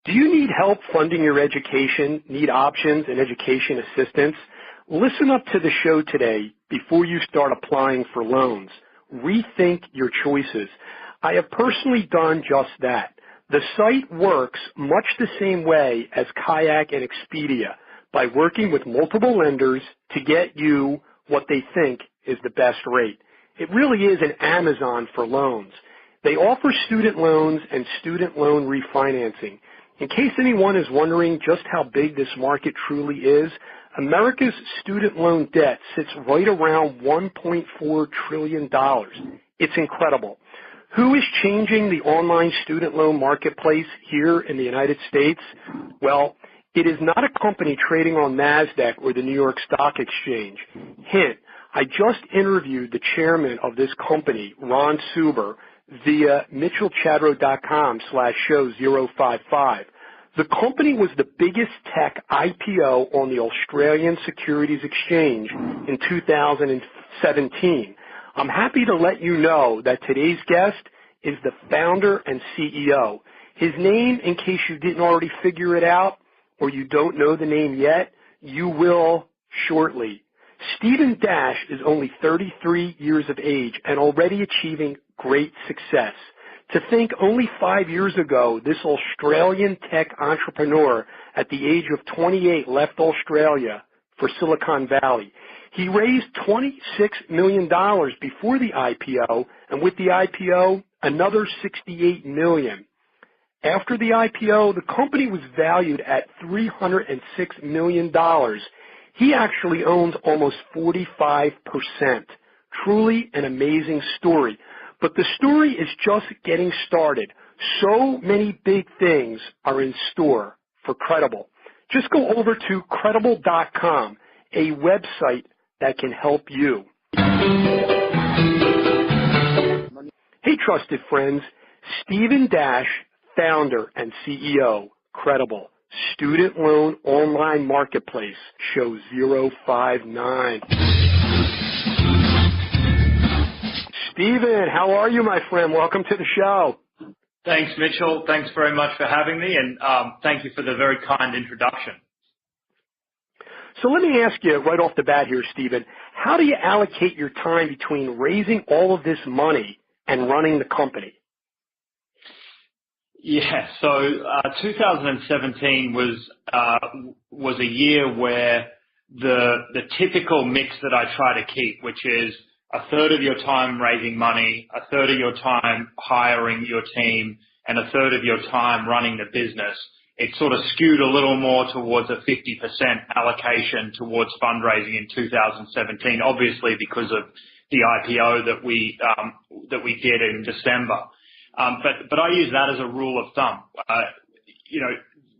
Do you need help funding your education, need options and education assistance? Listen up to the show today before you start applying for loans. Rethink your choices. I have personally done just that. The site works much the same way as Kayak and Expedia by working with multiple lenders to get you what they think is the best rate. It really is an Amazon for loans. They offer student loans and student loan refinancing. In case anyone is wondering just how big this market truly is, America's student loan debt sits right around $1.4 trillion. It's incredible. Who is changing the online student loan marketplace here in the United States? Well, it is not a company trading on NASDAQ or the New York Stock Exchange. Hint, I just interviewed the chairman of this company, Ron Suber, via mitchellchatro.com/show055. The company was the biggest tech IPO on the Australian Securities Exchange in 2017. I'm happy to let you know that today's guest is the founder and CEO. His name, in case you didn't already figure it out or you don't know the name yet, you will shortly. Stephen Dash is only 33 years of age and already achieving great success. To think only 5 years ago, this Australian tech entrepreneur at the age of 28 left Australia for Silicon Valley. He raised $26 million before the IPO, and with the IPO, another $68 million. After the IPO, the company was valued at $306 million. He actually owns almost 45%. Truly an amazing story. But the story is just getting started. So many big things are in store for Credible. Just go over to Credible.com, a website that can help you. Hey, trusted friends, Stephen Dash, founder and CEO, Credible, student loan online marketplace, show 059. Stephen, how are you, my friend? Welcome to the show. Thanks, Mitchell. Thanks very much for having me, and thank you for the very kind introduction. So let me ask you right off the bat here, Stephen, how do you allocate your time between raising all of this money and running the company? Yeah, so 2017 was a year where the typical mix that I try to keep, which is a third of your time raising money, a third of your time hiring your team, and a third of your time running the business. It sort of skewed a little more towards a 50% allocation towards fundraising in 2017, obviously because of the IPO that we did in December. But I use that as a rule of thumb.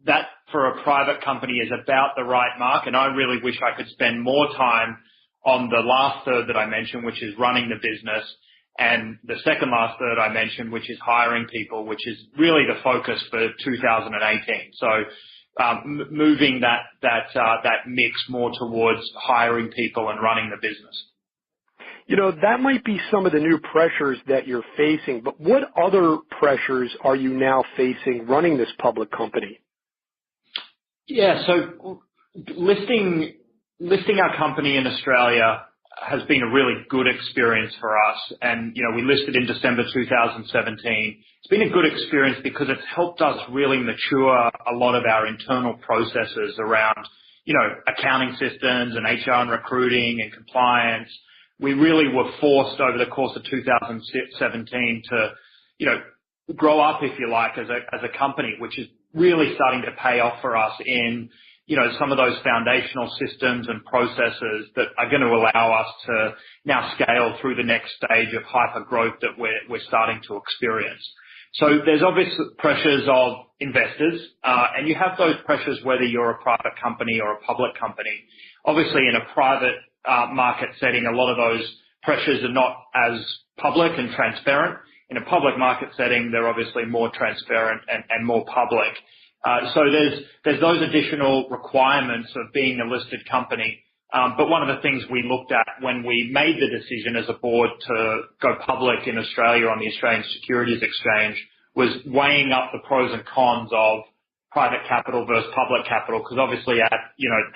That for a private company is about the right mark, and I really wish I could spend more time on the last third that I mentioned, which is running the business, and the second last third I mentioned, which is hiring people, which is really the focus for 2018. So moving that mix more towards hiring people and running the business. You know, that might be some of the new pressures that you're facing, but what other pressures are you now facing running this public company? Yeah, so listing our company in Australia has been a really good experience for us. And, we listed in December 2017. It's been a good experience because it's helped us really mature a lot of our internal processes around, accounting systems and HR and recruiting and compliance. We really were forced over the course of 2017 to, grow up, if you like, as a company, which is really starting to pay off for us in some of those foundational systems and processes that are going to allow us to now scale through the next stage of hyper growth that we're starting to experience. So there's obvious pressures of investors, and you have those pressures whether you're a private company or a public company. Obviously, in a private market setting, a lot of those pressures are not as public and transparent. In a public market setting, they're obviously more transparent and more public. So there's those additional requirements of being a listed company. But one of the things we looked at when we made the decision as a board to go public in Australia on the Australian Securities Exchange was weighing up the pros and cons of private capital versus public capital, because obviously at,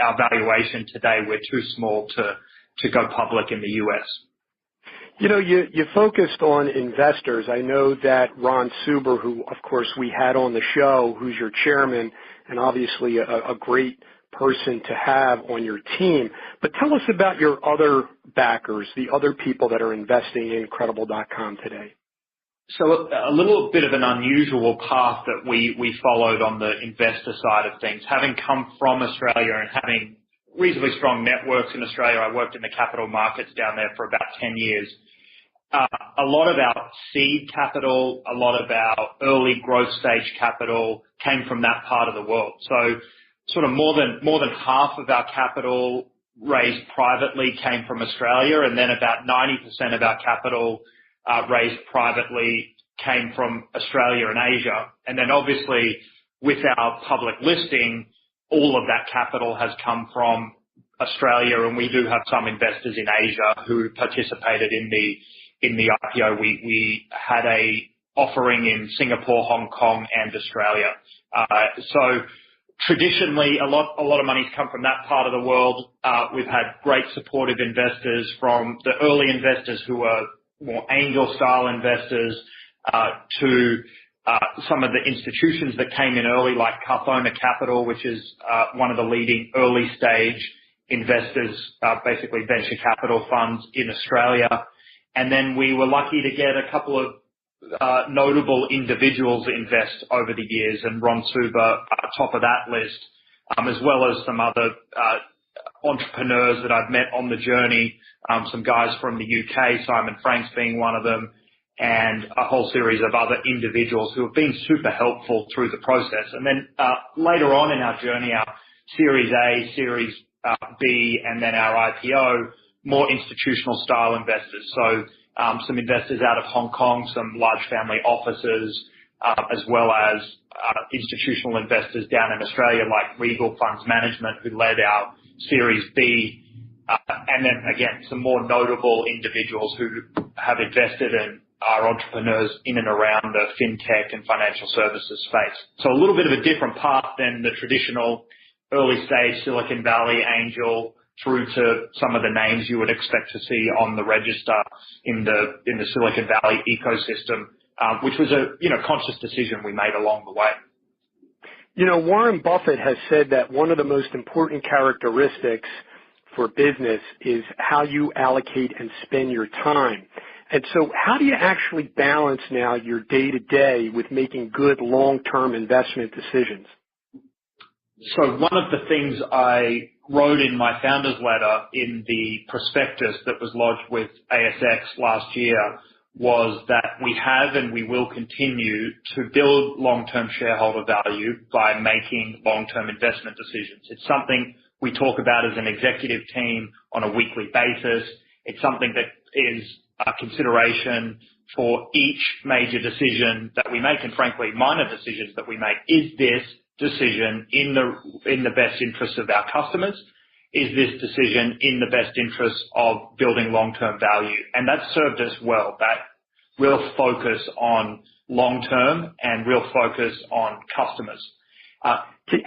our valuation today, we're too small to go public in the US. You focused on investors. I know that Ron Suber, who of course we had on the show, who's your chairman and obviously a great person to have on your team. But tell us about your other backers, the other people that are investing in Credible.com today. So a little bit of an unusual path that we followed on the investor side of things. Having come from Australia and having reasonably strong networks in Australia, I worked in the capital markets down there for about 10 years. A lot of our seed capital, a lot of our early growth stage capital came from that part of the world. So sort of more than half of our capital raised privately came from Australia, and then about 90% of our capital raised privately came from Australia and Asia. And then obviously with our public listing, all of that capital has come from Australia, and we do have some investors in Asia who participated in the IPO. We had a offering in Singapore, Hong Kong, and Australia. So traditionally, a lot of money's come from that part of the world. We've had great supportive investors, from the early investors who were more angel-style investors to some of the institutions that came in early, like Carthona Capital, which is one of the leading early-stage investors, basically venture capital funds in Australia. And then we were lucky to get a couple of notable individuals invest over the years, and Ron Suber top of that list, as well as some other entrepreneurs that I've met on the journey, some guys from the UK, Simon Franks being one of them, and a whole series of other individuals who have been super helpful through the process. And then later on in our journey, our Series A, Series B, and then our IPO, more institutional style investors. So some investors out of Hong Kong, some large family offices, as well as institutional investors down in Australia like Regal Funds Management, who led our Series B, and then again some more notable individuals who have invested and are entrepreneurs in and around the fintech and financial services space. So a little bit of a different path than the traditional early stage Silicon Valley angel, through to some of the names you would expect to see on the register in the Silicon Valley ecosystem, which was a conscious decision we made along the way. Warren Buffett has said that one of the most important characteristics for business is how you allocate and spend your time. And so how do you actually balance now your day-to-day with making good long-term investment decisions? So one of the things I wrote in my founder's letter in the prospectus that was lodged with ASX last year was that we have and we will continue to build long-term shareholder value by making long-term investment decisions. It's something we talk about as an executive team on a weekly basis. It's something that is a consideration for each major decision that we make, and frankly, minor decisions that we make. Is this decision in the best interest of our customers? Is this decision in the best interest of building long-term value? And that's served us well, that real focus on long-term and real focus on customers. How do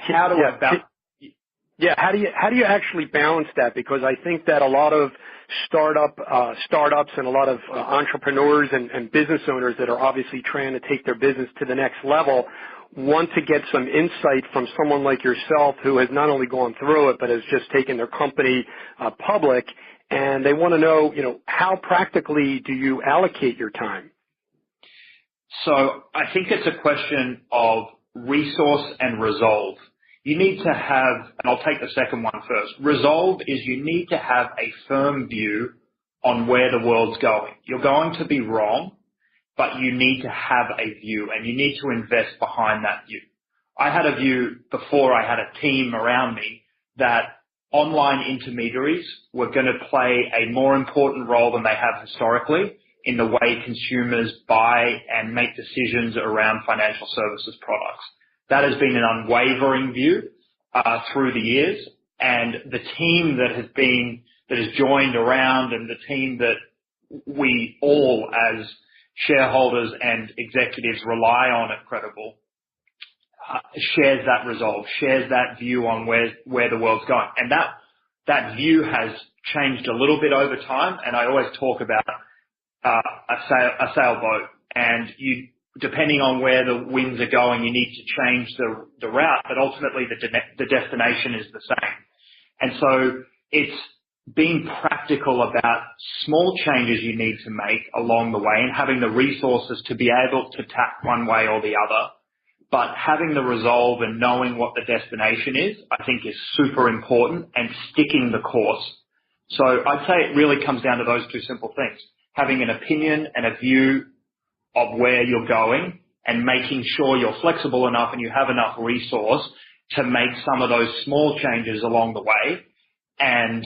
you actually balance that? Because I think that a lot of startups and a lot of entrepreneurs and business owners that are obviously trying to take their business to the next level want to get some insight from someone like yourself who has not only gone through it but has just taken their company public, and they want to know, how practically do you allocate your time? So I think it's a question of resource and resolve. You need to have, and I'll take the second one first. Resolve is you need to have a firm view on where the world's going. You're going to be wrong, but you need to have a view, and you need to invest behind that view. I had a view before I had a team around me that online intermediaries were going to play a more important role than they have historically in the way consumers buy and make decisions around financial services products. That has been an unwavering view through the years, and the team that has joined around, and the team that we all as shareholders and executives rely on at Credible, shares that resolve, shares that view on where the world's going. And that view has changed a little bit over time. And I always talk about a sailboat, and depending on where the winds are going, you need to change the route, but ultimately the destination is the same. And so it's being practical about small changes you need to make along the way and having the resources to be able to tack one way or the other. But having the resolve and knowing what the destination is, I think is super important, and sticking the course. So I'd say it really comes down to those two simple things: having an opinion and a view of where you're going, and making sure you're flexible enough and you have enough resource to make some of those small changes along the way, and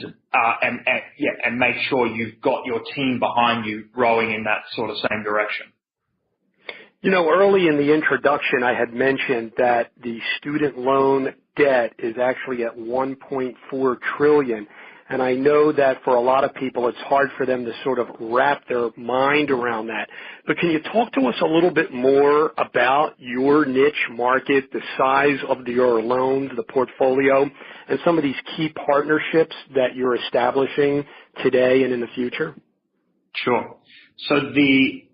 make sure you've got your team behind you rowing in that sort of same direction. You know, early in the introduction, I had mentioned that the student loan debt is actually at $1.4 trillion. And I know that for a lot of people, it's hard for them to sort of wrap their mind around that. But can you talk to us a little bit more about your niche market, the size of your loans, the portfolio, and some of these key partnerships that you're establishing today and in the future? Sure. So the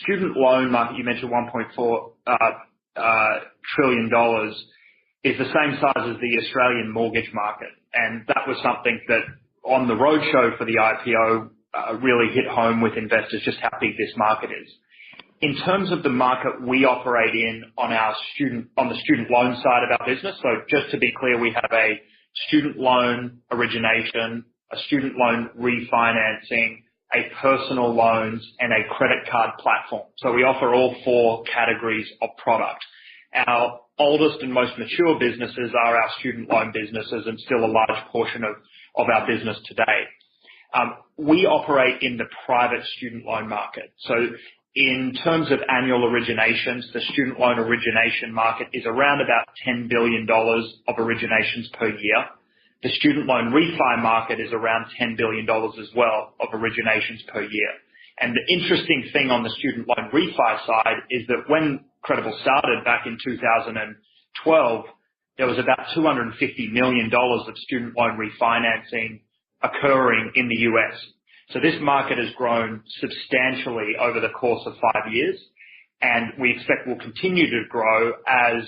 student loan market, you mentioned $1.4 trillion, is the same size as the Australian mortgage market. And that was something that on the roadshow for the IPO really hit home with investors, just how big this market is. In terms of the market we operate in on the student loan side of our business, so just to be clear, we have a student loan origination, a student loan refinancing, a personal loans, and a credit card platform. So we offer all four categories of product. Our oldest and most mature businesses are our student loan businesses, and still a large portion of our business today. We operate in the private student loan market. So in terms of annual originations, the student loan origination market is around about $10 billion of originations per year. The student loan refi market is around $10 billion as well of originations per year. And the interesting thing on the student loan refi side is that when Credible started back in 2012, there was about $250 million of student loan refinancing occurring in the US. So this market has grown substantially over the course of 5 years, and we expect will continue to grow as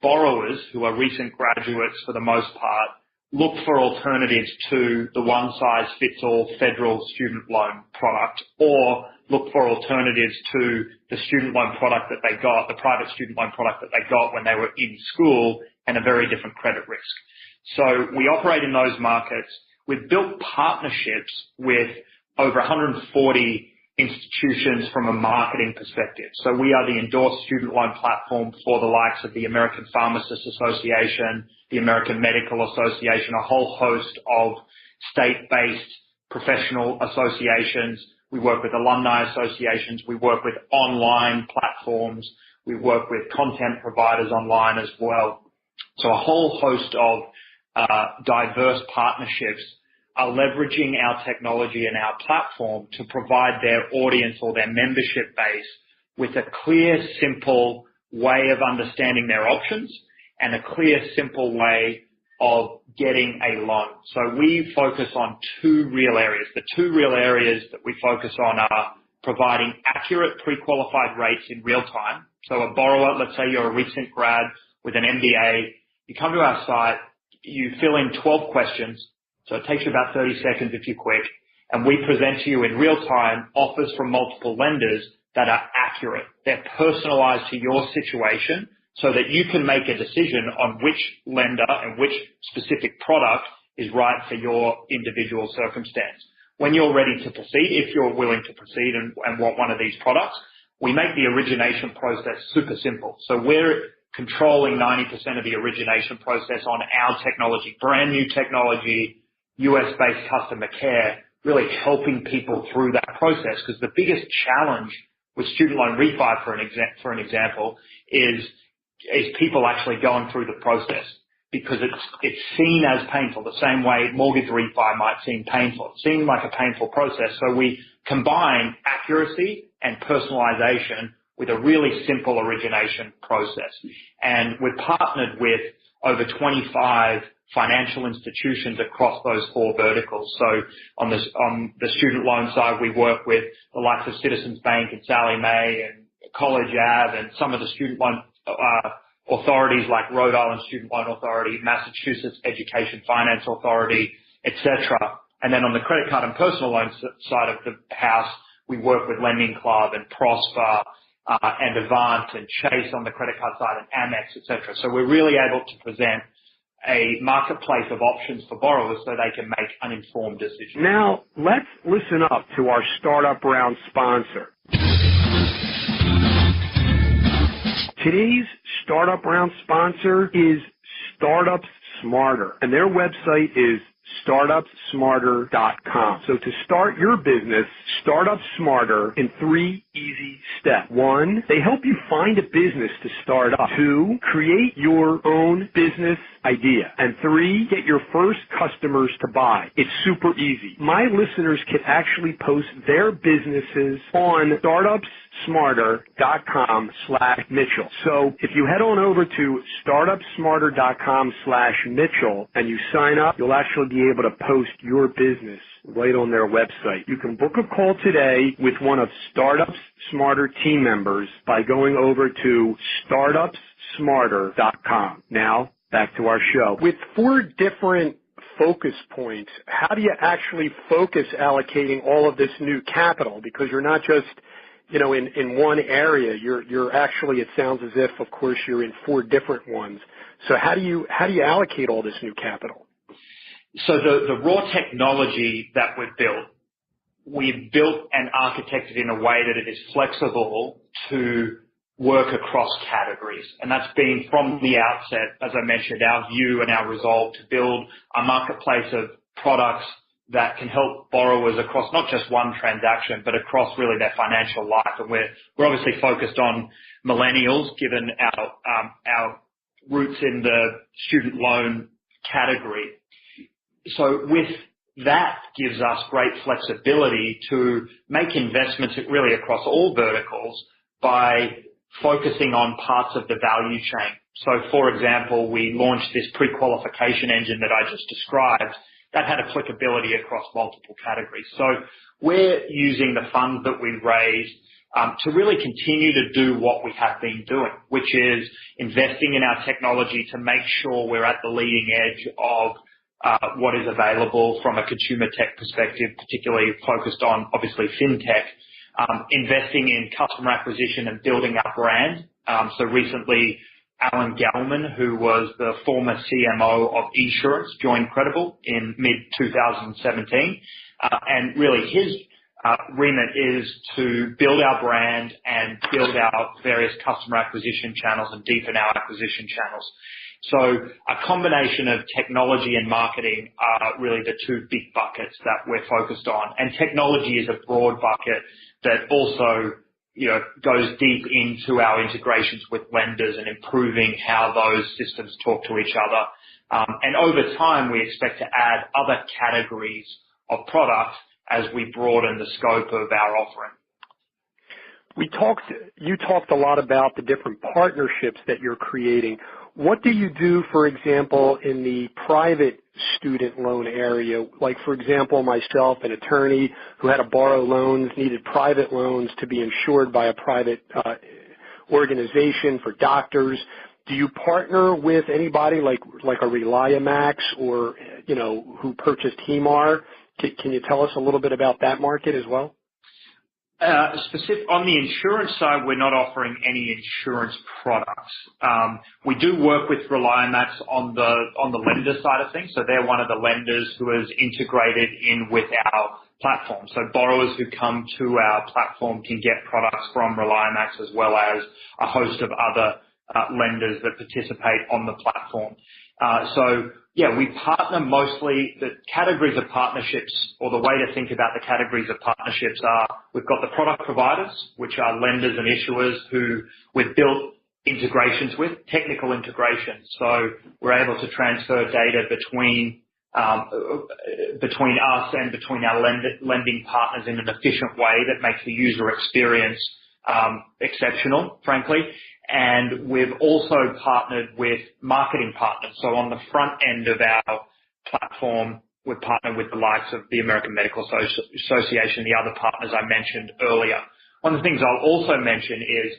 borrowers who are recent graduates for the most part look for alternatives to the one-size-fits-all federal student loan product, or look for alternatives to the student loan product that they got, the private student loan product that they got when they were in school, and a very different credit risk. So we operate in those markets. We've built partnerships with over 140 institutions from a marketing perspective. So we are the endorsed student loan platform for the likes of the American Pharmacists Association, the American Medical Association, a whole host of state-based professional associations. We work with alumni associations. We work with online platforms. We work with content providers online as well. So a whole host of diverse partnerships are leveraging our technology and our platform to provide their audience or their membership base with a clear, simple way of understanding their options and a clear, simple way of getting a loan. So we focus on two real areas. The two real areas that we focus on are providing accurate pre-qualified rates in real time. So a borrower, let's say you're a recent grad with an MBA, you come to our site, you fill in 12 questions. So it takes you about 30 seconds if you're quick, and we present to you in real time offers from multiple lenders that are accurate. They're personalized to your situation so that you can make a decision on which lender and which specific product is right for your individual circumstance. When you're ready to proceed, if you're willing to proceed and want one of these products, we make the origination process super simple. So we're controlling 90% of the origination process on our technology, brand new technology, US-based customer care, really helping people through that process. Because the biggest challenge with student loan refi, for an example, is people actually going through the process, because it's seen as painful, the same way mortgage refi might seem painful. It seems like a painful process. So we combine accuracy and personalization with a really simple origination process. And we're partnered with over 25 financial institutions across those four verticals. So on the student loan side, we work with the likes of Citizens Bank and Sallie Mae and College Ave and some of the student loan authorities like Rhode Island Student Loan Authority, Massachusetts Education Finance Authority, etc. And then on the credit card and personal loan side of the house, we work with Lending Club and Prosper and Avant and Chase on the credit card side and Amex, etc. So we're really able to present a marketplace of options for borrowers so they can make uninformed decisions. Now, let's listen up to our startup round sponsor. Today's startup round sponsor is Startups Smarter, and their website is startupsmarter.com. So to start your business, Startup Smarter in 3 easy steps. 1, they help you find a business to start up. 2, create your own business idea. And 3, get your first customers to buy. It's super easy. My listeners can actually post their businesses on startupsmarter.com/Mitchell. So if you head on over to startupsmarter.com/Mitchell and you sign up, you'll actually be able to post your business right on their website. You can book a call today with one of Startups Smarter team members by going over to startupsmarter.com. Now, back to our show. With 4 different focus points, how do you actually focus allocating all of this new capital? Because you're not just, in one area. You're actually, it sounds as if, of course, you're in 4 different ones. So how do you allocate all this new capital? So the raw technology that we've built and architected in a way that it is flexible to work across categories. And that's been from the outset, as I mentioned, our view and our resolve to build a marketplace of products that can help borrowers across not just one transaction, but across really their financial life. And we're obviously focused on millennials, given our roots in the student loan category. So with that gives us great flexibility to make investments really across all verticals by focusing on parts of the value chain. So for example, we launched this pre-qualification engine that I just described that had applicability across multiple categories. So we're using the funds that we raised to really continue to do what we have been doing, which is investing in our technology to make sure we're at the leading edge of what is available from a consumer tech perspective, particularly focused on, obviously, fintech, investing in customer acquisition and building our brand. So recently, Alan Gellman, who was the former CMO of Esurance, joined Credible in mid-2017. And really his remit is to build our brand and build our various customer acquisition channels and deepen our acquisition channels. So a combination of technology and marketing are really the 2 big buckets that we're focused on. And technology is a broad bucket that also, goes deep into our integrations with lenders and improving how those systems talk to each other. And over time, we expect to add other categories of products as we broaden the scope of our offering. You talked a lot about the different partnerships that you're creating. What do you do, for example, in the private student loan area? Like, for example, myself, an attorney who had to borrow loans, needed private loans to be insured by a private organization for doctors. Do you partner with anybody like a ReliaMax or, who purchased Hemar? Can you tell us a little bit about that market as well? On the insurance side, we're not offering any insurance products. We do work with ReliaMax on the lender side of things. So they're one of the lenders who is integrated in with our platform. So borrowers who come to our platform can get products from ReliaMax as well as a host of other lenders that participate on the platform. We partner mostly. The categories of partnerships, or the way to think about the categories of partnerships are, we've got the product providers, which are lenders and issuers who we've built integrations with, technical integrations. So we're able to transfer data between us and between our lending partners in an efficient way that makes the user experience exceptional, frankly. And we've also partnered with marketing partners. So on the front end of our platform, we've partnered with the likes of the American Medical Association, the other partners I mentioned earlier. One of the things I'll also mention is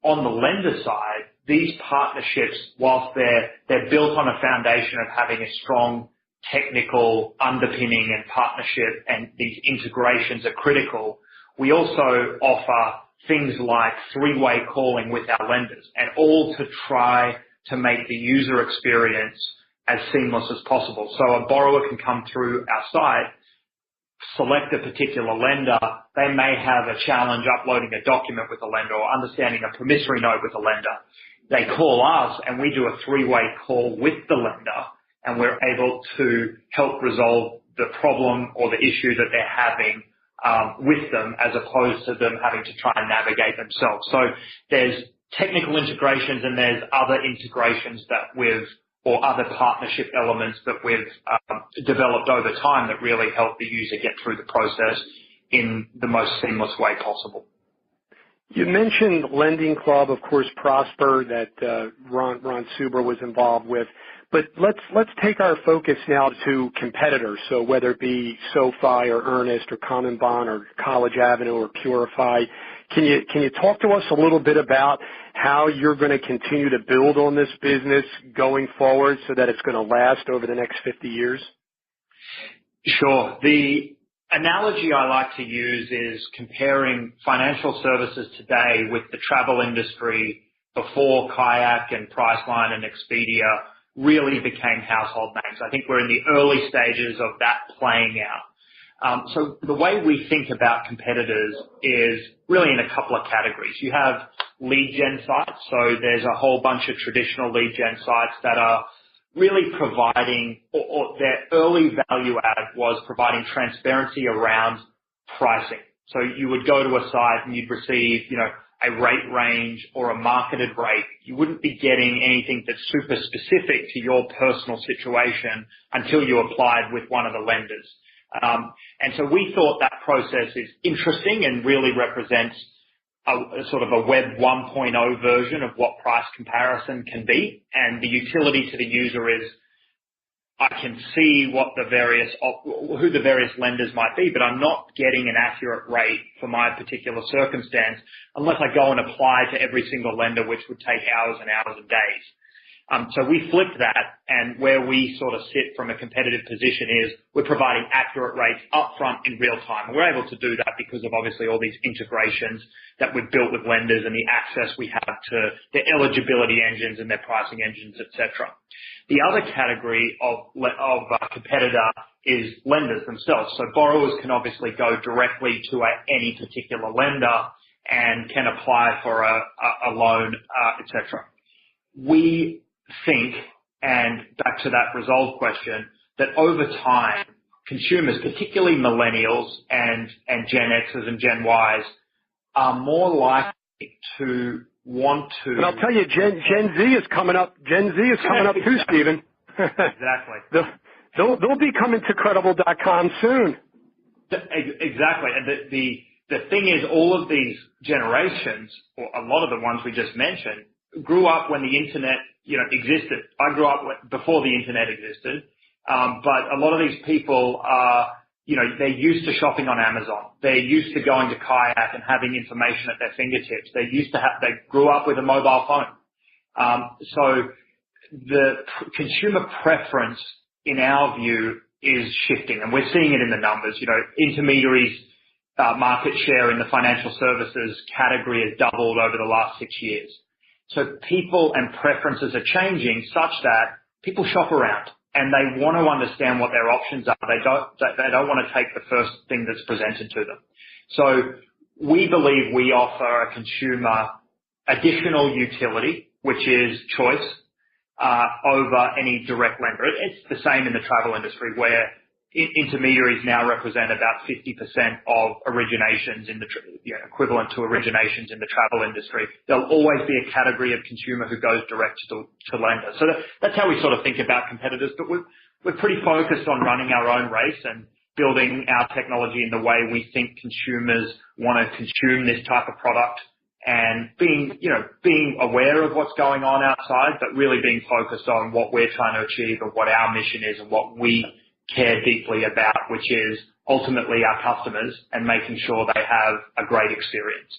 on the lender side, these partnerships, whilst they're built on a foundation of having a strong technical underpinning and partnership, and these integrations are critical, we also offer things like three-way calling with our lenders, and all to try to make the user experience as seamless as possible. So a borrower can come through our site, select a particular lender. They may have a challenge uploading a document with a lender or understanding a promissory note with a lender. They call us and we do a three-way call with the lender, and we're able to help resolve the problem or the issue that they're having with them, as opposed to them having to try and navigate themselves. So there's technical integrations and there's other integrations that or other partnership elements that we've developed over time that really help the user get through the process in the most seamless way possible. You mentioned Lending Club, of course, Prosper, that Ron Suber was involved with. But let's take our focus now to competitors. So whether it be SoFi or Earnest or Common Bond or College Avenue or Purify, can you talk to us a little bit about how you're going to continue to build on this business going forward so that it's going to last over the next 50 years? Sure. The analogy I like to use is comparing financial services today with the travel industry before Kayak and Priceline and Expedia really became household names. I think we're in the early stages of that playing out. So the way we think about competitors is really in a couple of categories. You have lead gen sites. So there's a whole bunch of traditional lead gen sites that are really providing, or their early value add was providing transparency around pricing. So you would go to a site and you'd receive, a rate range or a marketed rate. You wouldn't be getting anything that's super specific to your personal situation until you applied with one of the lenders. And so we thought that process is interesting and really represents a sort of a Web 1.0 version of what price comparison can be. And the utility to the user is, I can see who the various lenders might be, but I'm not getting an accurate rate for my particular circumstance unless I go and apply to every single lender, which would take hours and hours and days. So we flipped that, and where we sort of sit from a competitive position is we're providing accurate rates upfront in real time. And we're able to do that because of obviously all these integrations that we've built with lenders and the access we have to their eligibility engines and their pricing engines, etc. The other category of competitor is lenders themselves. So borrowers can obviously go directly to any particular lender and can apply for a loan, etc. We think, and back to that resolve question, that over time, consumers, particularly millennials and Gen Xers and Gen Ys, are more likely to want to. And I'll tell you, Gen Z is coming up. Gen Z is coming up too, Stephen. Exactly. They'll be coming to credible.com soon. Exactly. And the thing is, all of these generations, or a lot of the ones we just mentioned, grew up when the internet, existed. I grew up before the internet existed. But a lot of these people are, they're used to shopping on Amazon. They're used to going to Kayak and having information at their fingertips. They grew up with a mobile phone. So the consumer preference, in our view, is shifting, and we're seeing it in the numbers. Intermediaries' market share in the financial services category has doubled over the last 6 years. So people and preferences are changing such that people shop around and they want to understand what their options are. They don't want to take the first thing that's presented to them. So we believe we offer a consumer additional utility, which is choice, over any direct lender. It's the same in the travel industry, where intermediaries now represent about 50% of originations in the equivalent to originations in the travel industry. There'll always be a category of consumer who goes direct to lender. So that's how we sort of think about competitors. But we're pretty focused on running our own race and building our technology in the way we think consumers want to consume this type of product and being aware of what's going on outside, but really being focused on what we're trying to achieve and what our mission is and what we care deeply about, which is ultimately our customers and making sure they have a great experience.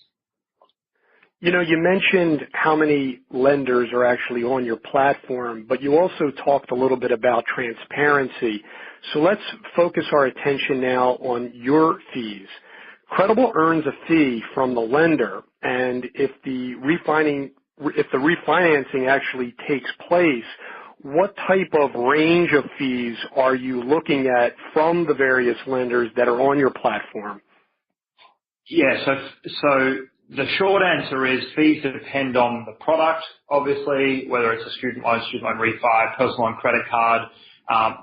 You mentioned how many lenders are actually on your platform, but you also talked a little bit about transparency. So let's focus our attention now on your fees. Credible earns a fee from the lender, and if the refinancing actually takes place, what type of range of fees are you looking at from the various lenders that are on your platform? Yeah, so the short answer is fees depend on the product, obviously, whether it's a student loan refi, personal loan credit card.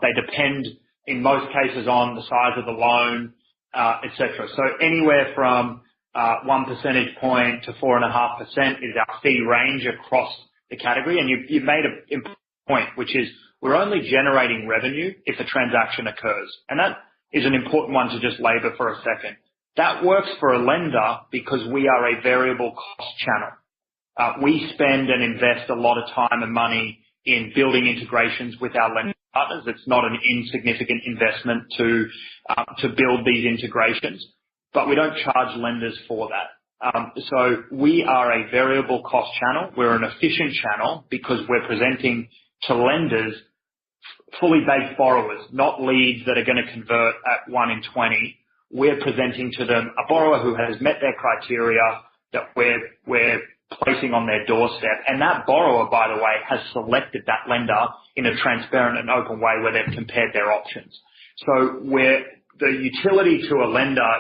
They depend in most cases on the size of the loan, etc. So anywhere from 1 percentage point to 4.5% is our fee range across the category. And you've made a important point, which is we're only generating revenue if a transaction occurs. And that is an important one to just labor for a second. That works for a lender because we are a variable cost channel. We spend and invest a lot of time and money in building integrations with our lender partners. It's not an insignificant investment to build these integrations, but we don't charge lenders for that. So we are a variable cost channel. We're an efficient channel because we're presenting to lenders fully baked borrowers, not leads that are going to convert at 1 in 20. We're presenting to them a borrower who has met their criteria that we're placing on their doorstep. And that borrower, by the way, has selected that lender in a transparent and open way where they've compared their options. So the utility to a lender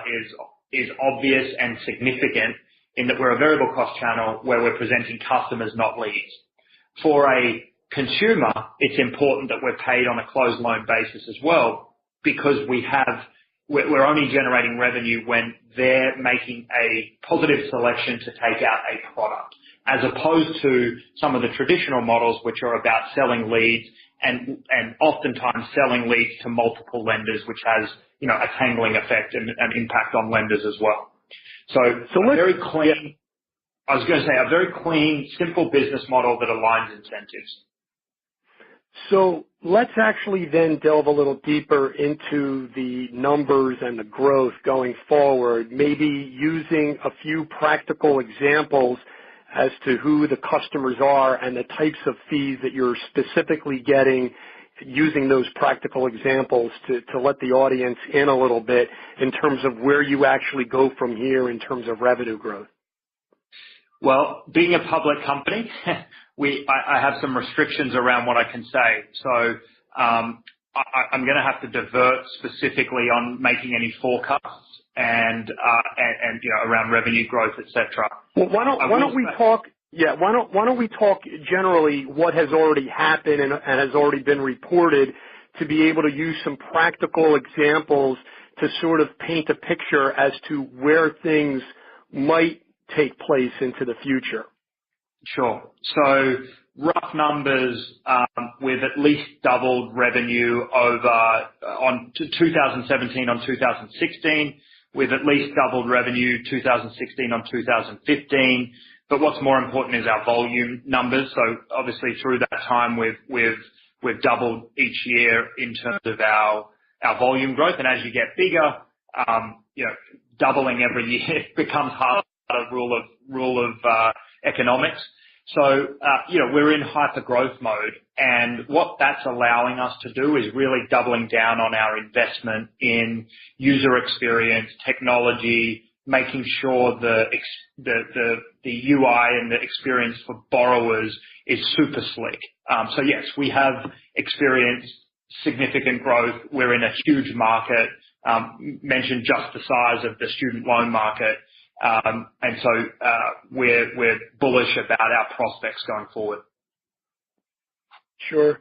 is obvious and significant in that we're a variable cost channel where we're presenting customers, not leads. For a consumer, it's important that we're paid on a closed loan basis as well because we're only generating revenue when they're making a positive selection to take out a product, as opposed to some of the traditional models which are about selling leads and oftentimes selling leads to multiple lenders, which has, a tangling effect and an impact on lenders as well. So a very clean, simple business model that aligns incentives. So let's actually then delve a little deeper into the numbers and the growth going forward, maybe using a few practical examples as to who the customers are and the types of fees that you're specifically getting, using those practical examples to let the audience in a little bit in terms of where you actually go from here in terms of revenue growth. Well, being a public company, I have some restrictions around what I can say. So I'm going to have to divert specifically on making any forecasts and around revenue growth, etc. Well, why don't we talk? Yeah, why don't we talk generally what has already happened and has already been reported to be able to use some practical examples to sort of paint a picture as to where things might take place into the future. Sure. So rough numbers, we've at least doubled revenue on 2017 on 2016. We've at least doubled revenue 2016 on 2015. But what's more important is our volume numbers. So obviously through that time, we've doubled each year in terms of our volume growth. And as you get bigger, doubling every year becomes hard. Rule of economics. So, we're in hyper growth mode, and what that's allowing us to do is really doubling down on our investment in user experience, technology, making sure the UI and the experience for borrowers is super slick. So yes, we have experienced significant growth. We're in a huge market. Mentioned just the size of the student loan market. And so we're bullish about our prospects going forward. Sure.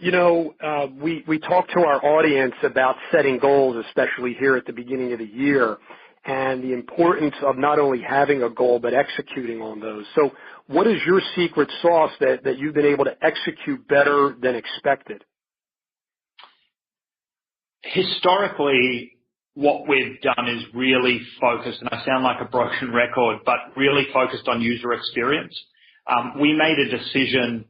We talk to our audience about setting goals, especially here at the beginning of the year, and the importance of not only having a goal but executing on those. So what is your secret sauce that you've been able to execute better than expected? Historically, what we've done is really focused, and I sound like a broken record, but really focused on user experience. We made a decision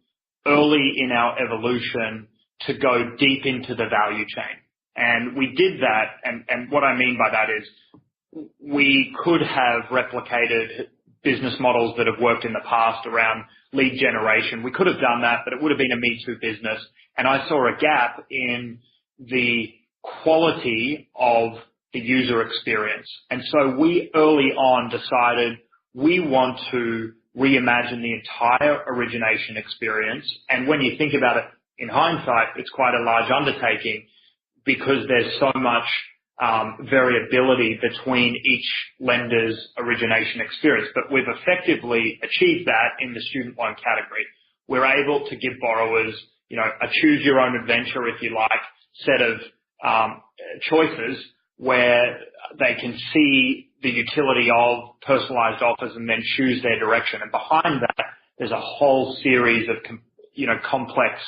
early in our evolution to go deep into the value chain. And we did that, and what I mean by that is we could have replicated business models that have worked in the past around lead generation. We could have done that, but it would have been a Me Too business. And I saw a gap in the quality of the user experience. And so we early on decided we want to reimagine the entire origination experience. And when you think about it in hindsight, it's quite a large undertaking because there's so much variability between each lender's origination experience. But we've effectively achieved that in the student loan category. We're able to give borrowers, a choose your own adventure, if you like, set of choices where they can see the utility of personalized offers and then choose their direction. And behind that, there's a whole series of, complex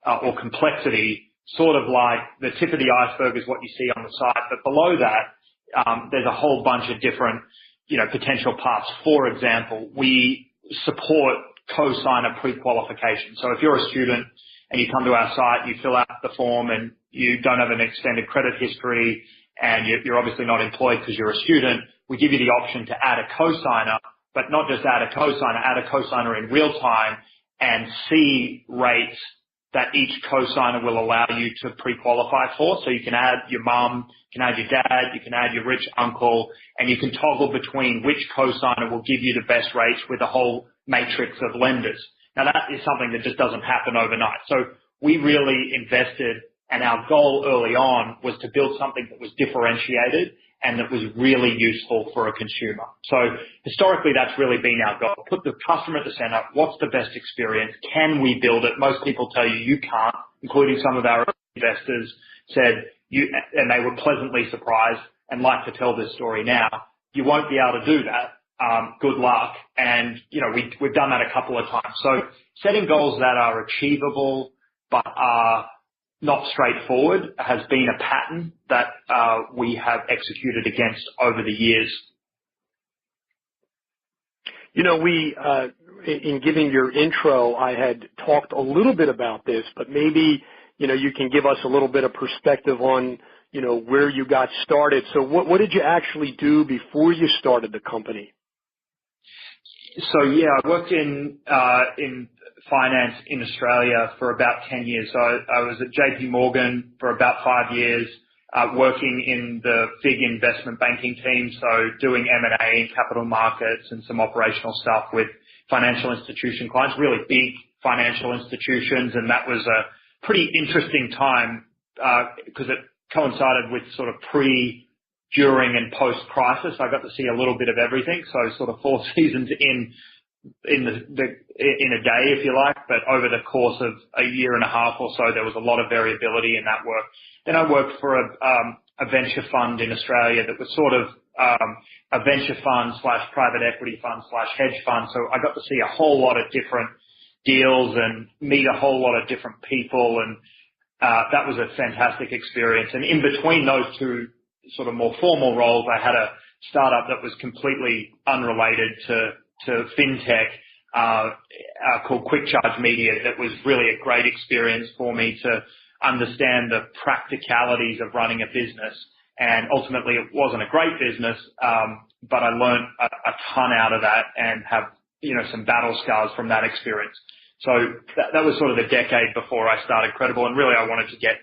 or complexity, sort of like the tip of the iceberg is what you see on the site. But below that, there's a whole bunch of different, potential paths. For example, we support co-signer pre-qualification. So if you're a student and you come to our site, you fill out the form and you don't have an extended credit history and you're obviously not employed because you're a student, we give you the option to add a co-signer, but not just add a co-signer in real time and see rates that each co-signer will allow you to pre-qualify for. So you can add your mum, you can add your dad, you can add your rich uncle, and you can toggle between which co-signer will give you the best rates with a whole matrix of lenders. Now that is something that just doesn't happen overnight. So we really invested, and our goal early on was to build something that was differentiated and that was really useful for a consumer. So historically, that's really been our goal. Put the customer at the center. What's the best experience? Can we build it? Most people tell you can't, including some of our investors said and they were pleasantly surprised and like to tell this story now. You won't be able to do that. Good luck. And, we've done that a couple of times. So setting goals that are achievable but are not straightforward has been a pattern that we have executed against over the years. In giving your intro, I had talked a little bit about this, but maybe, you can give us a little bit of perspective on, where you got started. So what did you actually do before you started the company? So yeah, I worked in finance in Australia for about 10 years. So I was at JP Morgan for about 5 years, working in the big investment banking team. So doing M&A in capital markets and some operational stuff with financial institution clients, really big financial institutions. And that was a pretty interesting time, because it coincided with sort of during and post-crisis. I got to see a little bit of everything. So sort of 4 seasons in a day, if you like, but over the course of a year and a half or so, there was a lot of variability in that work. Then I worked for a venture fund in Australia that was sort of a venture fund / private equity fund / hedge fund. So I got to see a whole lot of different deals and meet a whole lot of different people, and that was a fantastic experience. And in between those two sort of more formal roles, I had a startup that was completely unrelated to fintech, called Quick Charge Media. That was really a great experience for me to understand the practicalities of running a business. And ultimately, it wasn't a great business, but I learned a ton out of that and have some battle scars from that experience. So that was sort of the decade before I started Credible, and really I wanted to get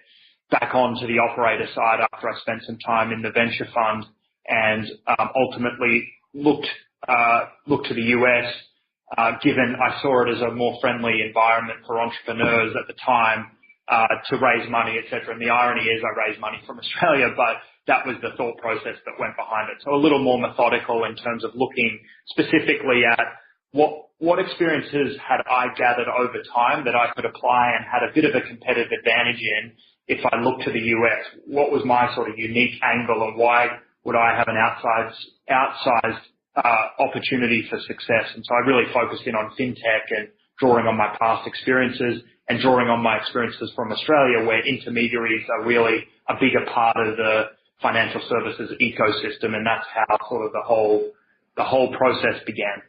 back onto the operator side after I spent some time in the venture fund, and ultimately looked to the US, given I saw it as a more friendly environment for entrepreneurs at the time, to raise money, etc. And the irony is I raised money from Australia, but that was the thought process that went behind it. So a little more methodical in terms of looking specifically at what experiences had I gathered over time that I could apply and had a bit of a competitive advantage in if I looked to the US. What was my sort of unique angle, and why would I have an outsized opportunity for success? And so I really focused in on fintech and drawing on my past experiences and drawing on my experiences from Australia, where intermediaries are really a bigger part of the financial services ecosystem, and that's how sort of the whole process began.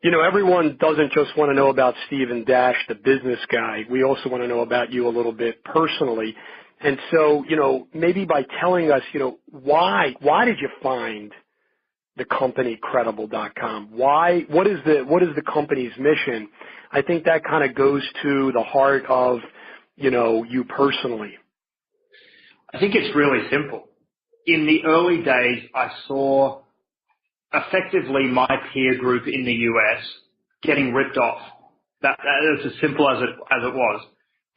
Everyone doesn't just want to know about Stephen Dash, the business guy. We also want to know about you a little bit personally. And so, maybe by telling us, why did you find the company Credible.com? What is the company's mission? I think that kind of goes to the heart of, you personally. I think it's really simple. In the early days, I saw effectively my peer group in the US getting ripped off. That is as simple as it was.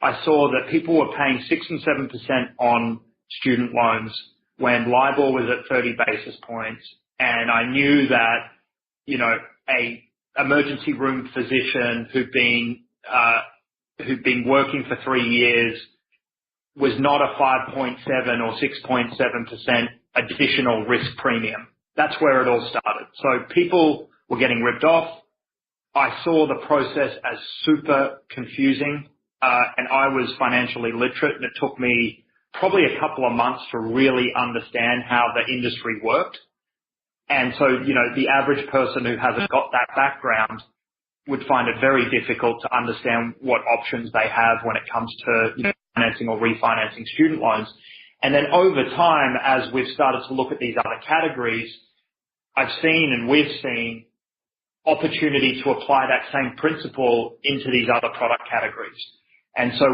I saw that people were paying 6 and 7% on student loans when LIBOR was at 30 basis points, and I knew that a emergency room physician who'd been working for 3 years was not a 5.7 or 6.7% additional risk premium. That's where it all started. So people were getting ripped off. I saw the process as super confusing, and I was financially literate, and it took me probably a couple of months to really understand how the industry worked. And so, the average person who hasn't got that background would find it very difficult to understand what options they have when it comes to financing or refinancing student loans. And then over time, as we've started to look at these other categories, we've seen opportunity to apply that same principle into these other product categories. And so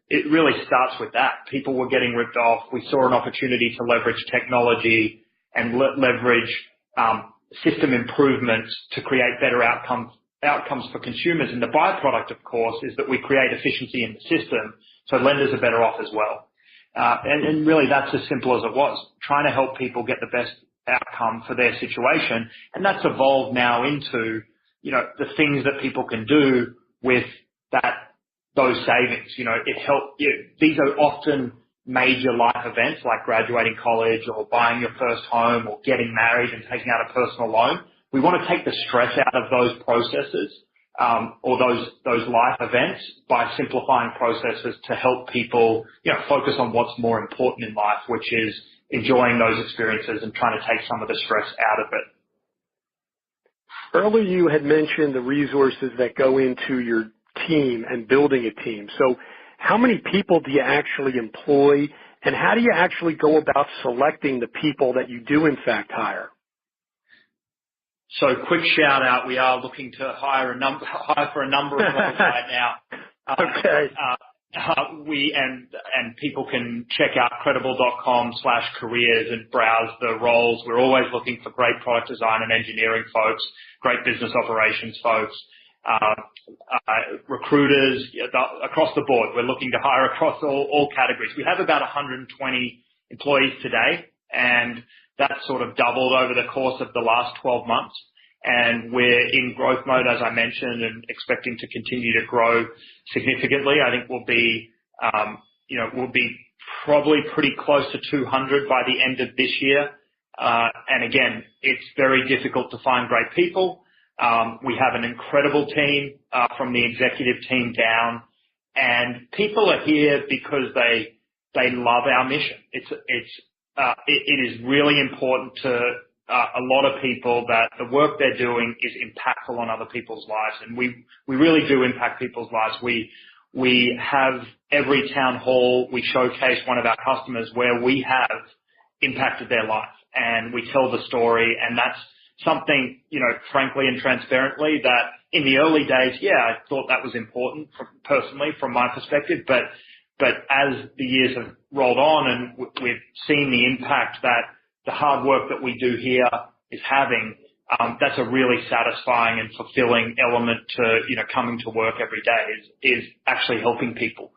it really starts with that. People were getting ripped off. We saw an opportunity to leverage technology and leverage system improvements to create better outcomes for consumers. And the byproduct, of course, is that we create efficiency in the system, so lenders are better off as well. And really, that's as simple as it was, trying to help people get the best outcome for their situation. And that's evolved now into, the things that people can do with those savings. These are often major life events like graduating college or buying your first home or getting married and taking out a personal loan. We want to take the stress out of those processes, or those life events by simplifying processes to help people, focus on what's more important in life, which is enjoying those experiences and trying to take some of the stress out of it. Earlier you had mentioned the resources that go into your team and building a team. So how many people do you actually employ, and how do you actually go about selecting the people that you do in fact hire? So quick shout out, we are looking to hire for a number of roles right now. Okay. And people can check out credible.com/careers and browse the roles. We're always looking for great product design and engineering folks, great business operations folks, recruiters across the board. We're looking to hire across all categories. We have about 120 employees today, and that's sort of doubled over the course of the last 12 months. And we're in growth mode, as I mentioned, and expecting to continue to grow significantly. I think we'll be probably pretty close to 200 by the end of this year. And again, it's very difficult to find great people. We have an incredible team, from the executive team down, and people are here because they love our mission. It is really important to a lot of people that the work they're doing is impactful on other people's lives, and we really do impact people's lives. We have every town hall, we showcase one of our customers where we have impacted their life, and we tell the story, and that's something, frankly and transparently, that in the early days, I thought that was important personally from my perspective, but as the years have rolled on and we've seen the impact that the hard work that we do here is having, that's a really satisfying and fulfilling element to, coming to work every day is actually helping people.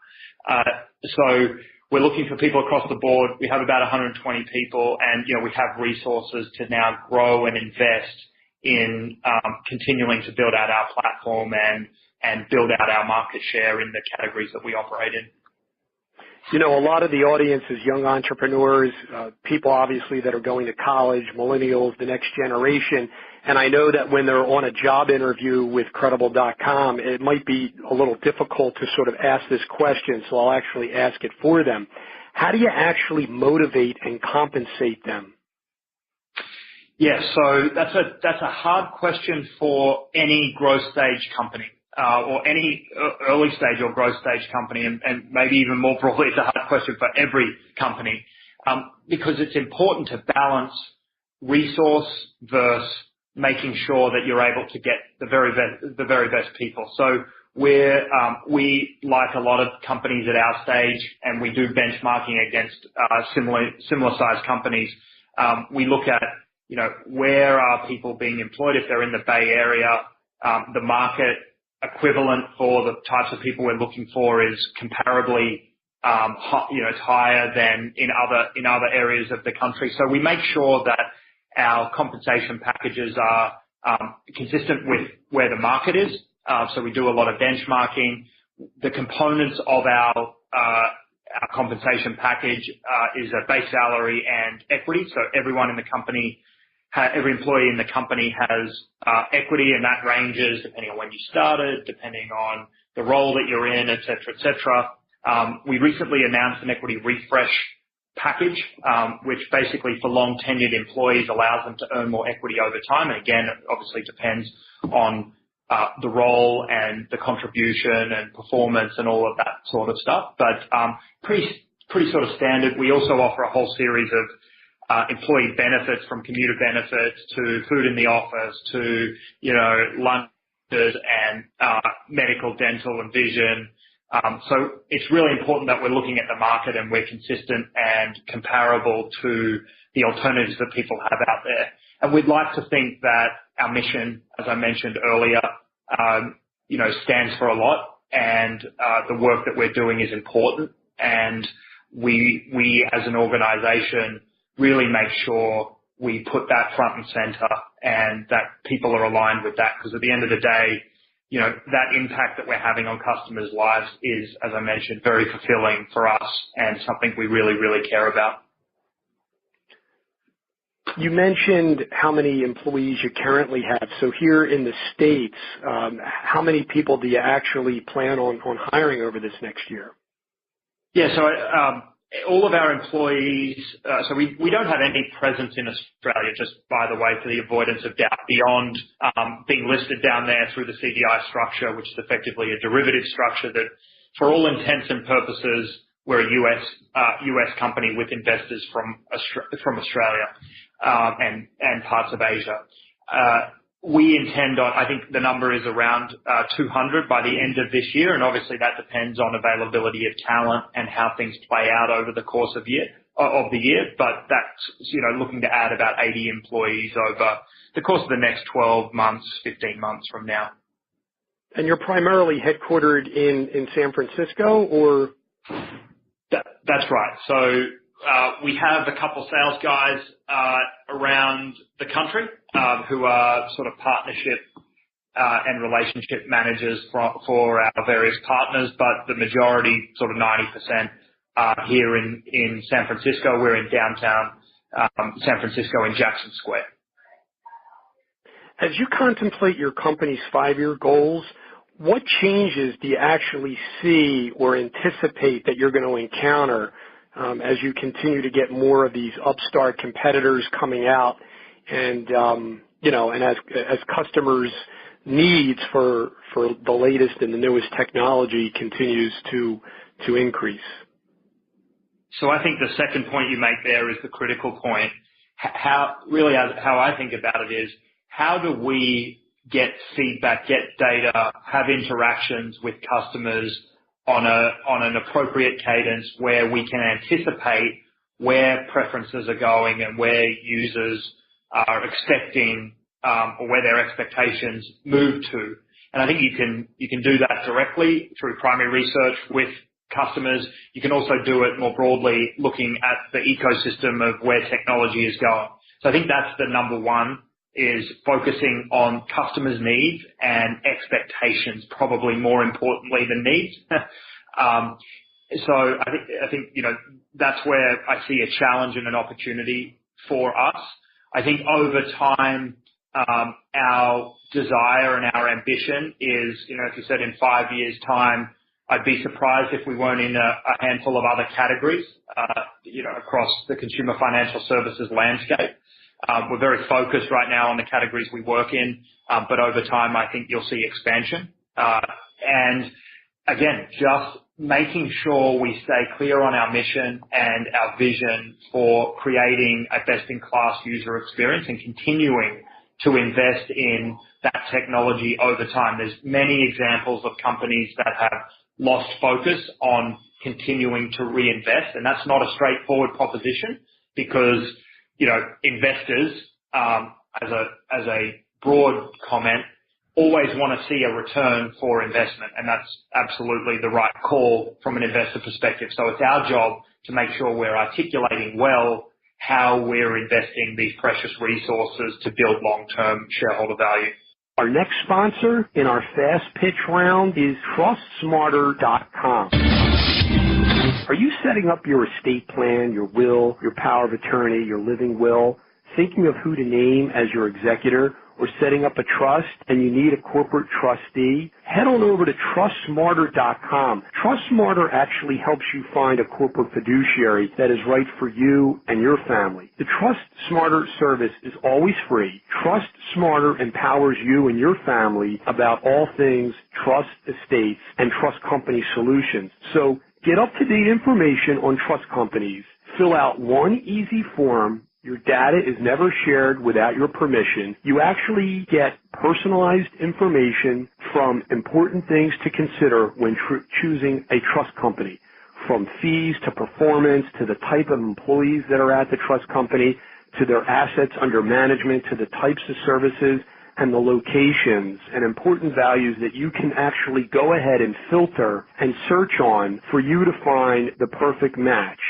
So we're looking for people across the board. We have about 120 people, and, we have resources to now grow and invest in continuing to build out our platform and build out our market share in the categories that we operate in. A lot of the audience is young entrepreneurs, people obviously that are going to college, millennials, the next generation. And I know that when they're on a job interview with Credible.com, it might be a little difficult to sort of ask this question, so I'll actually ask it for them. How do you actually motivate and compensate them? Yes, so that's a hard question for any growth stage company, or any early stage or growth stage company, and maybe even more broadly, it's a hard question for every company, because it's important to balance resource versus making sure that you're able to get the very best people. So we, like a lot of companies at our stage, and we do benchmarking against similar sized companies. We look at, where are people being employed if they're in the Bay Area. The market equivalent for the types of people we're looking for is comparably, it's higher than in other areas of the country. So we make sure that our compensation packages are consistent with where the market is. So we do a lot of benchmarking. The components of our compensation package is a base salary and equity. So every employee in the company has equity, and that ranges depending on when you started, depending on the role that you're in, et cetera, et cetera. We recently announced an equity refresh package, which basically for long tenured employees allows them to earn more equity over time. And again, it obviously depends on the role and the contribution and performance and all of that sort of stuff. But pretty sort of standard. We also offer a whole series of employee benefits, from commuter benefits to food in the office to, lunches and medical, dental and vision. So it's really important that we're looking at the market and we're consistent and comparable to the alternatives that people have out there. And we'd like to think that our mission, as I mentioned earlier, stands for a lot, and the work that we're doing is important. And we as an organization really make sure we put that front and center and that people are aligned with that, because at the end of the day, that impact that we're having on customers' lives is, as I mentioned, very fulfilling for us and something we really, really care about. You mentioned how many employees you currently have. So here in the States, how many people do you actually plan on hiring over this next year? Yeah, so all of our employees, so we don't have any presence in Australia, just by the way, for the avoidance of doubt, beyond being listed down there through the CDI structure, which is effectively a derivative structure that, for all intents and purposes, we're a US company with investors from Australia and parts of Asia. We intend on, I think the number is around 200 by the end of this year, and obviously that depends on availability of talent and how things play out over the course of the year. But that's, looking to add about 80 employees over the course of the next 12 months, 15 months from now. And you're primarily headquartered in San Francisco, or? That's right. So we have a couple sales guys around the country who are sort of partnership and relationship managers for our various partners, but the majority, sort of 90%, are here in San Francisco. We're in downtown San Francisco in Jackson Square. As you contemplate your company's 5-year goals, what changes do you actually see or anticipate that you're going to encounter as you continue to get more of these upstart competitors coming out, and and as customers' needs for the latest and the newest technology continues to increase? So I think the second point you make there is the critical point. How I think about it is, how do we get feedback, get data, have interactions with customers on an appropriate cadence where we can anticipate where preferences are going and where users are expecting or where their expectations move to. And I think you can do that directly through primary research with customers. You can also do it more broadly, looking at the ecosystem of where technology is going. So I think that's the number one, is focusing on customers' needs and expectations, probably more importantly than needs. So I think that's where I see a challenge and an opportunity for us. I think over time, our desire and our ambition is, if you said in 5 years' time, I'd be surprised if we weren't in a handful of other categories, across the consumer financial services landscape. We're very focused right now on the categories we work in, but over time, I think you'll see expansion. And again, just making sure we stay clear on our mission and our vision for creating a best-in-class user experience and continuing to invest in that technology over time. There's many examples of companies that have lost focus on continuing to reinvest, and that's not a straightforward proposition because, investors, as a broad comment, always want to see a return for investment, and that's absolutely the right call from an investor perspective. So it's our job to make sure we're articulating well how we're investing these precious resources to build long-term shareholder value. Our next sponsor in our fast pitch round is TrustSmarter.com. Are you setting up your estate plan, your will, your power of attorney, your living will, thinking of who to name as your executor, or setting up a trust and you need a corporate trustee? Head on over to TrustSmarter.com. TrustSmarter actually helps you find a corporate fiduciary that is right for you and your family. The TrustSmarter service is always free. TrustSmarter empowers you and your family about all things trust estates and trust company solutions. So get up-to-date information on trust companies. Fill out one easy form. Your data is never shared without your permission. You actually get personalized information from important things to consider when choosing a trust company, from fees to performance to the type of employees that are at the trust company to their assets under management to the types of services and the locations and important values that you can actually go ahead and filter and search on for you to find the perfect match.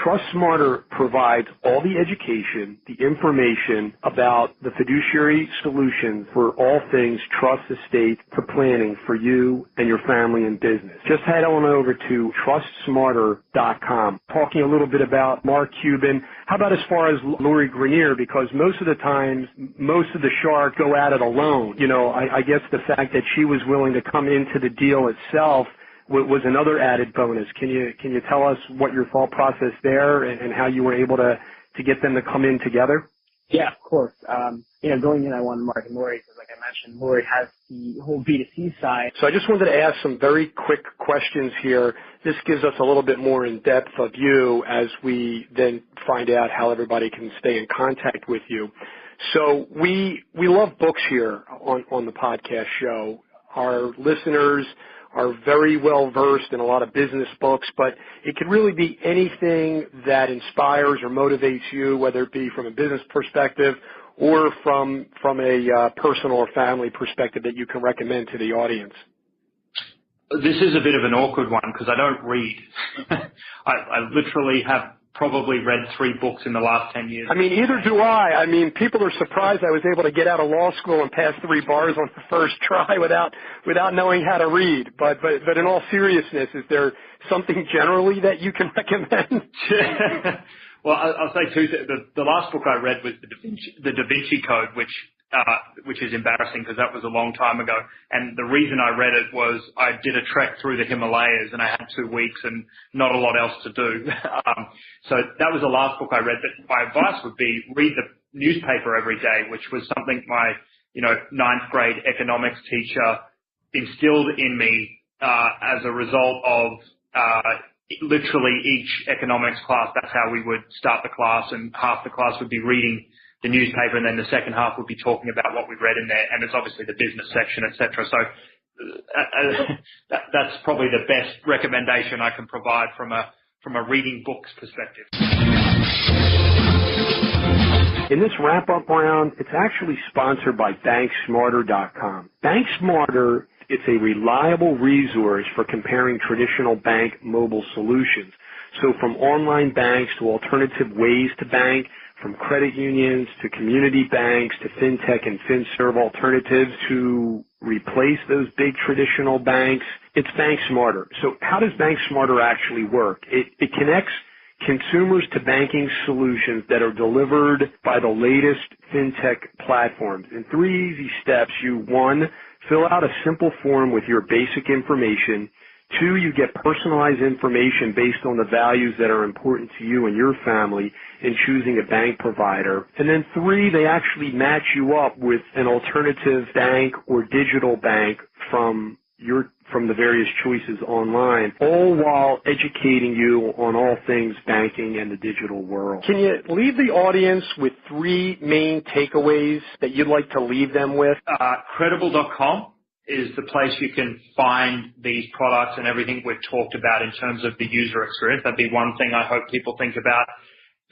TrustSmarter provides all the education, the information about the fiduciary solutions for all things trust estate to planning for you and your family and business. Just head on over to TrustSmarter.com. Talking a little bit about Mark Cuban. How about as far as Lori Grenier? Because most of the times, most of the sharks go at it alone. I guess the fact that she was willing to come into the deal itself was another added bonus. Can you tell us what your thought process there and how you were able to get them to come in together? Yeah, of course. Going in, I wanted Mark and Lori because, like I mentioned, Lori has the whole B2C side. So I just wanted to ask some very quick questions here. This gives us a little bit more in depth of you as we then find out how everybody can stay in contact with you. So we love books here on the podcast show. Our listeners are very well versed in a lot of business books, but it could really be anything that inspires or motivates you, whether it be from a business perspective or from a personal or family perspective that you can recommend to the audience. This is a bit of an awkward one because I don't read. I literally have probably read 3 books in the last 10 years. Either do I. People are surprised I was able to get out of law school and pass 3 bars on the first try without knowing how to read. But in all seriousness, is there something generally that you can recommend? Well, I'll say 2 things. The last book I read was the Da Vinci Code, which is embarrassing because that was a long time ago. And the reason I read it was I did a trek through the Himalayas and I had 2 weeks and not a lot else to do. So that was the last book I read. But my advice would be read the newspaper every day, which was something my 9th grade economics teacher instilled in me as a result of literally each economics class. That's how we would start the class, and half the class would be reading the newspaper, and then the second half would be talking about what we've read in there, and it's obviously the business section, etc. So that's probably the best recommendation I can provide from a reading books perspective. In this wrap-up round, it's actually sponsored by BankSmarter.com. BankSmarter is a reliable resource for comparing traditional bank mobile solutions. So from online banks to alternative ways to bank, from credit unions to community banks to fintech and finserv alternatives to replace those big traditional banks, it's BankSmarter. So how does BankSmarter actually work? It connects consumers to banking solutions that are delivered by the latest fintech platforms. In 3 easy steps, 1, fill out a simple form with your basic information. 2, you get personalized information based on the values that are important to you and your family in choosing a bank provider. And then 3, they actually match you up with an alternative bank or digital bank from the various choices online, all while educating you on all things banking and the digital world. Can you leave the audience with 3 main takeaways that you'd like to leave them with? Credible.com is the place you can find these products and everything we've talked about in terms of the user experience. That'd be one thing I hope people think about.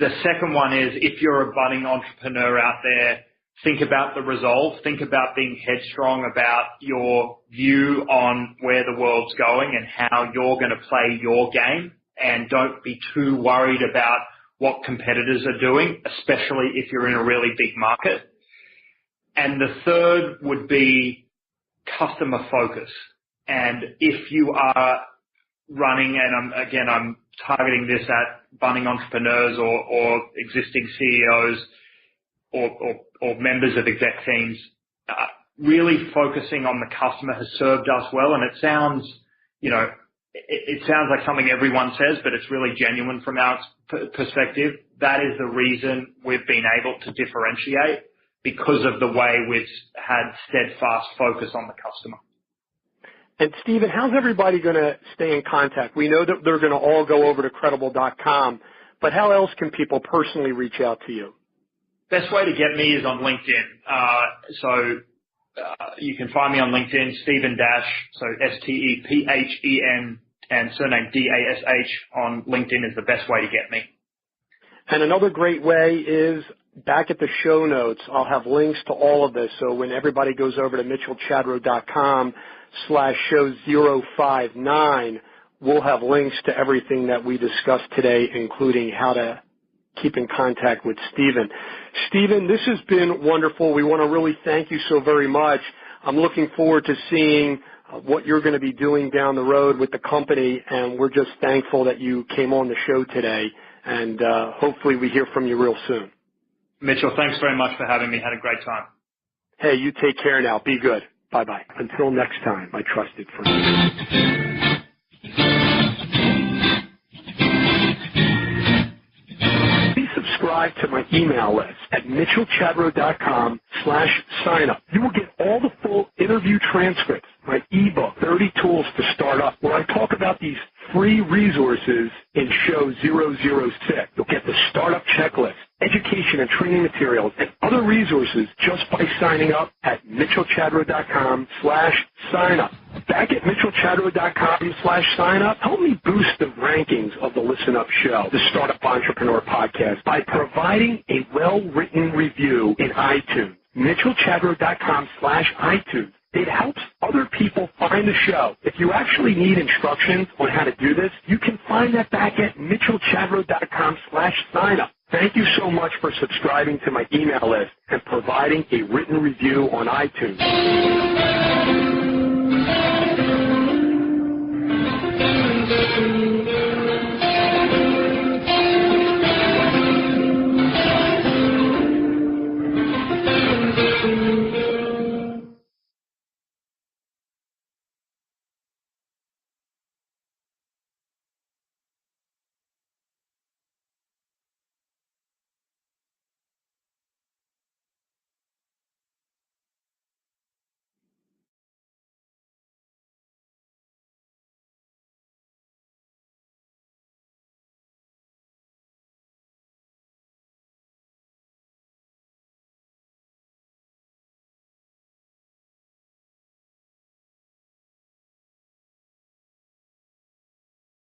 The second one is, if you're a budding entrepreneur out there, think about the resolve. Think about being headstrong about your view on where the world's going and how you're going to play your game. And don't be too worried about what competitors are doing, especially if you're in a really big market. And the third would be customer focus. And if you are running, and I'm targeting this at budding entrepreneurs or existing CEOs or members of exec teams, really focusing on the customer has served us well. And it sounds, it sounds like something everyone says, but it's really genuine from our perspective. That is the reason we've been able to differentiate, because of the way we've had steadfast focus on the customer. And Stephen, how's everybody going to stay in contact? We know that they're going to all go over to credible.com, but how else can people personally reach out to you? Best way to get me is on LinkedIn. So you can find me on LinkedIn, Stephen Dash, so Stephen, and surname Dash on LinkedIn is the best way to get me. And another great way is back at the show notes. I'll have links to all of this. So when everybody goes over to mitchellchadro.com/show059, we'll have links to everything that we discussed today, including how to keep in contact with Stephen. Stephen, this has been wonderful. We want to really thank you so very much. I'm looking forward to seeing what you're going to be doing down the road with the company, and we're just thankful that you came on the show today, and hopefully we hear from you real soon. Mitchell, thanks very much for having me. Had a great time. Hey, you take care now. Be good. Bye-bye. Until next time, my trusted friend. Subscribe to my email list at mitchellchadro.com/signup. You will get all the full interview transcripts, my ebook, 30 Tools to Start Up, where I talk about these free resources in show 006. You'll get the startup checklist, education and training materials, and other resources just by signing up at mitchellchadro.com/signup. Back at mitchellchadro.com/signup, help me boost the rankings of the Listen Up Show, the Startup Entrepreneur Podcast, by providing a well-written review in iTunes. mitchellchadro.com/iTunes. It helps other people find the show. If you actually need instructions on how to do this, you can find that back at mitchellchadro.com/signup. Thank you so much for subscribing to my email list and providing a written review on iTunes.